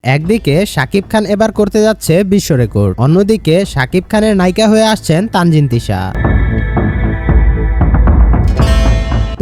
একদিকে শাকিব খান এবার করতে যাচ্ছে বিশ্ব রেকর্ড, অন্যদিকে শাকিব খানের নায়িকা হয়ে আসছেন তানজিন তিশা।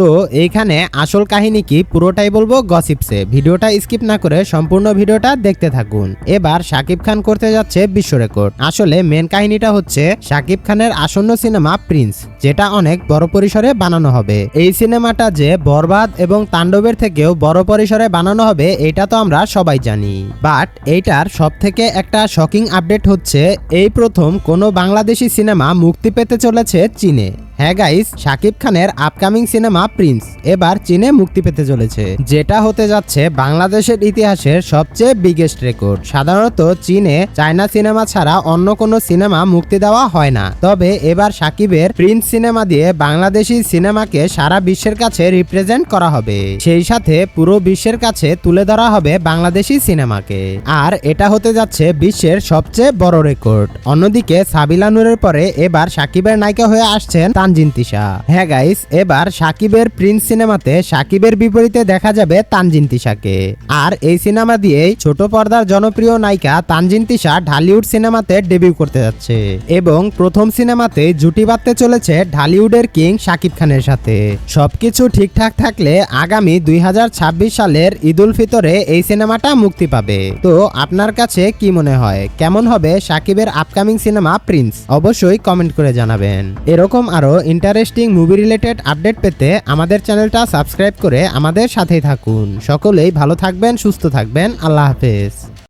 তো এইখানে আসল কাহিনী কি পুরোটাই বলবো গসিপসে, ভিডিওটা স্কিপ না করে সম্পূর্ণ ভিডিওটা দেখতে থাকুন। এবার শাকিব খান করতে যাচ্ছে বিশ্ব রেকর্ড। আসলে মেন কাহিনীটা হচ্ছে শাকিব খানের আসন্ন সিনেমা প্রিন্স, যেটা অনেক বড় পরিসরে বানানো হবে। এই সিনেমাটা যে বরবাদ এবং তাণ্ডবের থেকেও বড় পরিসরে বানানো হবে এটা তো আমরা সবাই জানি, বাট এইটার সব থেকে একটা শকিং আপডেট হচ্ছে এই প্রথম কোনো বাংলাদেশি সিনেমা মুক্তি পেতে চলেছে চীনে। হ্যাঁ গাইস, শাকিব খানের আপকামিং সিনেমা প্রিন্স এবার চীনে মুক্তি পেতে চলেছে, যেটা হতে যাচ্ছে বাংলাদেশের ইতিহাসের সবচেয়ে বিগেস্ট রেকর্ড। সাধারণত চীনে চায়না সিনেমা ছাড়া অন্য কোনো সিনেমা মুক্তি দেওয়া হয় না, তবে এবার শাকিবের প্রিন্স সিনেমা দিয়ে বাংলাদেশি সিনেমাকে সারা বিশ্বের কাছে রিপ্রেজেন্ট করা হবে, সেই সাথে পুরো বিশ্বের কাছে তুলে ধরা হবে বাংলাদেশি সিনেমাকে। আর এটা হতে যাচ্ছে বিশ্বের সবচেয়ে বড় রেকর্ড। অন্যদিকে সাবিলা নূরের পরে এবার শাকিবের নায়িকা হয়ে আসছেন তানজিন তিশা। হ্যাঁ গাইস, এবার শাকিবের প্রিন্স সিনেমাতে শাকিবের বিপরীতে দেখা যাবে তানজিন তিশাকে। আর এই সিনেমা দিয়েই ছোট পর্দার জনপ্রিয় নায়িকা তানজিন তিশা ঢালিউড সিনেমাতে ডেবিউ করতে যাচ্ছে এবং প্রথম সিনেমাতে জুটি বাঁধতে চলেছে ঢালিউডের কিং শাকিব খানের সাথে। সবকিছু ঠিকঠাক থাকলে আগামী 2026 সালের ঈদুল ফিতরে এই সিনেমাটা মুক্তি পাবে। তো আপনার কাছে কি মনে হয়, কেমন হবে শাকিবের আপকামিং সিনেমা প্রিন্স? অবশ্যই কমেন্ট করে জানাবেন। এরকম আরো ইন্টারেস্টিং মুভি রিলেটেড আপডেট পেতে আমাদের চ্যানেলটা সাবস্ক্রাইব করে আমাদের সাথেই থাকুন। সকলেই ভালো থাকবেন, সুস্থ থাকবেন। আল্লাহ হাফেজ।